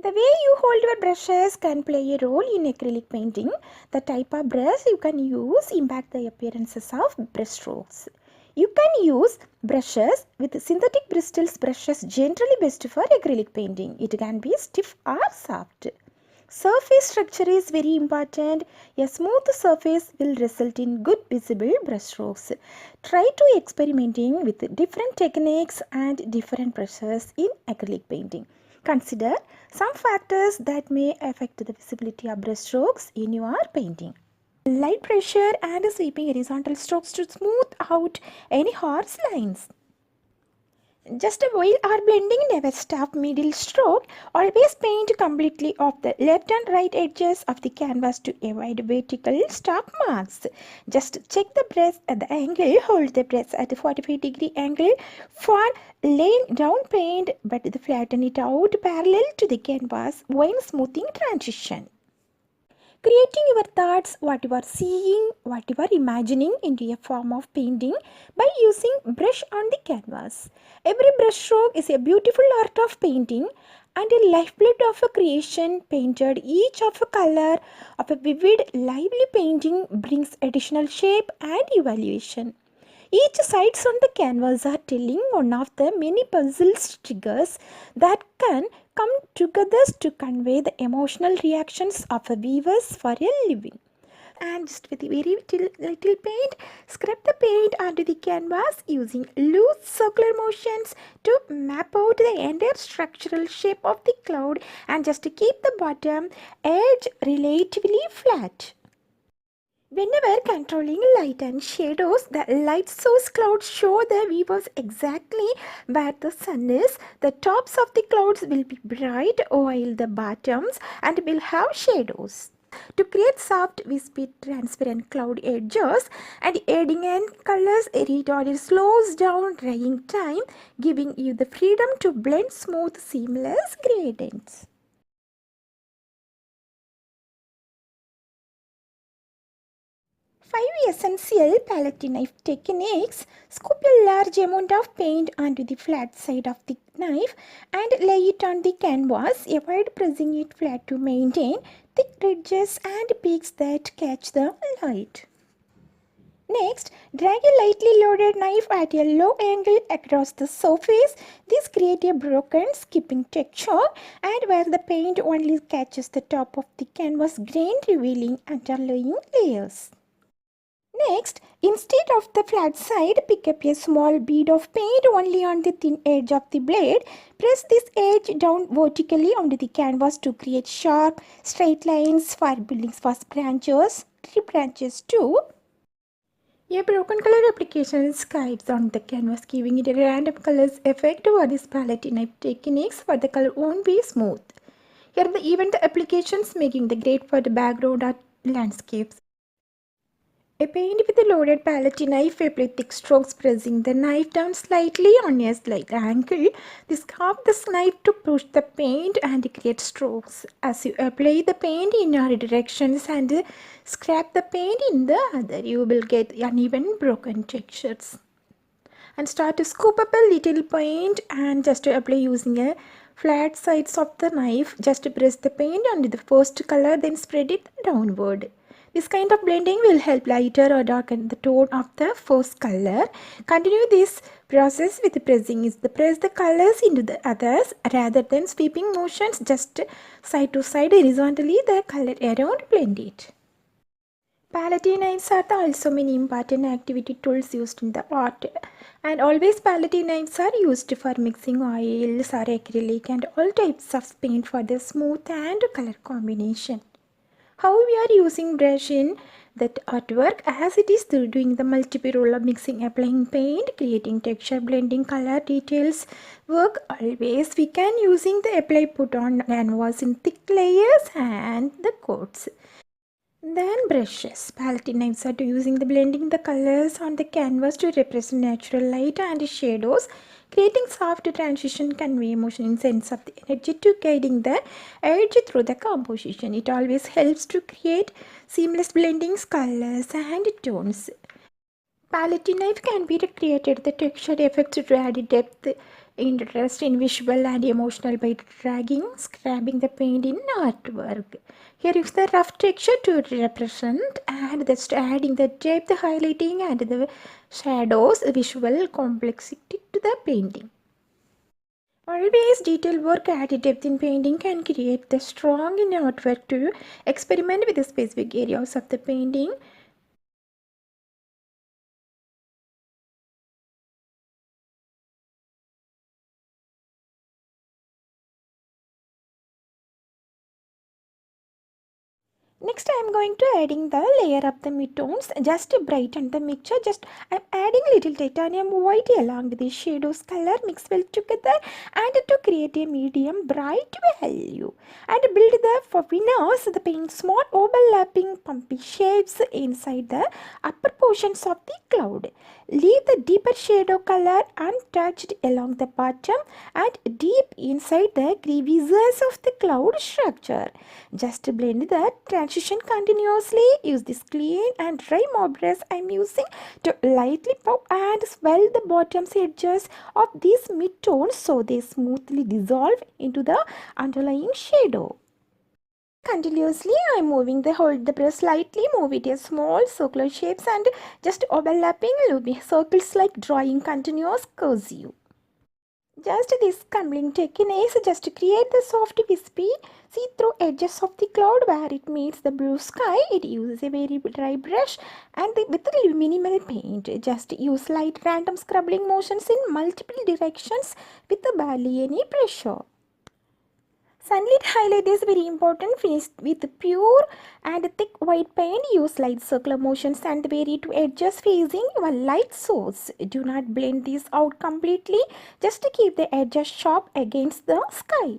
The way you hold your brushes can play a role in acrylic painting. The type of brush you can use impact the appearances of brush strokes. You can use brushes with synthetic bristles. Brushes generally best for acrylic painting. It can be stiff or soft. Surface structure is very important. A smooth surface will result in good visible brush strokes. Try to experimenting with different techniques and different brushes in acrylic painting. Consider some factors that may affect the visibility of brush strokes in your painting. Light pressure and sweeping horizontal strokes to smooth out any harsh lines. Just while our blending, never stop middle stroke. Always paint completely off the left and right edges of the canvas to avoid vertical stop marks. Just check the brush at the angle. Hold the brush at a 45-degree angle for laying down paint, but flatten it out parallel to the canvas when smoothing transition. Creating your thoughts, what you are seeing, what you are imagining into a form of painting by using brush on the canvas. Every brush stroke is a beautiful art of painting and a lifeblood of a creation painted. Each of a color of a vivid, lively painting brings additional shape and evaluation. Each sides on the canvas are telling one of the many puzzle triggers that can come together to convey the emotional reactions of the viewers for a living. And just with a very little paint, scrub the paint onto the canvas using loose circular motions to map out the entire structural shape of the cloud and just to keep the bottom edge relatively flat. Whenever controlling light and shadows, the light source clouds show the viewers exactly where the sun is. The tops of the clouds will be bright while the bottoms and will have shadows. To create soft, wispy, transparent cloud edges and adding in colors, retarded slows down drying time, giving you the freedom to blend smooth, seamless gradients. 5 essential palette knife techniques. Scoop a large amount of paint onto the flat side of the knife and lay it on the canvas. Avoid pressing it flat to maintain thick ridges and peaks that catch the light. Next, drag a lightly loaded knife at a low angle across the surface. This creates a broken, skipping texture and where the paint only catches the top of the canvas grain, revealing underlying layers. Next, instead of the flat side, pick up a small bead of paint only on the thin edge of the blade. Press this edge down vertically onto the canvas to create sharp, straight lines for building first branches, tree branches too. A broken color application skies on the canvas, giving it a random colors effect for this palette knife techniques for the color won't be smooth. Here the even the applications making the great for the background or landscapes. A paint with a loaded palette knife, apply thick strokes, pressing the knife down slightly on a slight angle. This helps the knife to push the paint and create strokes. As you apply the paint in your directions and scrape the paint in the other, you will get uneven broken textures. And start to scoop up a little paint and just to apply using a flat sides of the knife. Just to press the paint onto the first color, then spread it downward. This kind of blending will help lighter or darken the tone of the first color. Continue this process with pressing. Press the colors into the others rather than sweeping motions, just side to side horizontally the color around, blend it. Palette knives are also many important activity tools used in the art, and always palette knives are used for mixing oils or acrylic and all types of paint for the smooth and color combination. How we are using brush in that artwork, as it is doing the multiple role of mixing, applying paint, creating texture, blending color details work. Always we can using the apply, put on canvas in thick layers and the coats. Then brushes. Palette knives are using the blending the colors on the canvas to represent natural light and shadows. Creating soft transition, convey emotion in sense of the energy to guiding the edge through the composition. It always helps to create seamless blendings, colors and tones. Palette knife can be recreated the texture effects to add depth Interest in visual and emotional by dragging, scrubbing the paint in artwork. Here is the rough texture to represent and just adding the depth, highlighting and the shadows, visual complexity to the painting. Always detail work added depth in painting can create the strong in artwork to experiment with the specific areas of the painting. Next I am going to adding the layer of the midtones just to brighten the mixture. Just I am adding little titanium white along with the shadows color mix well together and to create a medium bright value. And build the fuzziness, the paint small overlapping pumpy shapes inside the upper portions of the cloud. Leave the deeper shadow color untouched along the bottom and deep inside the crevices of the cloud structure. Just blend the transition continuously. Use this clean and dry mop brush I am using to lightly pop and swell the bottom edges of these midtones so they smoothly dissolve into the underlying shadow. Continuously I am moving the hold the brush slightly, move it in small circular shapes and just overlapping looping circles like drawing continuous cursive. Just this crumbling technique just to create the soft wispy see-through edges of the cloud where it meets the blue sky. It uses a very dry brush and with minimal paint. Just use light random scrubbing motions in multiple directions with barely any pressure. Sunlit highlight is very important. Finish with pure and thick white paint. Use light circular motions and vary to edges facing your light source. Do not blend this out completely. Just to keep the edges sharp against the sky.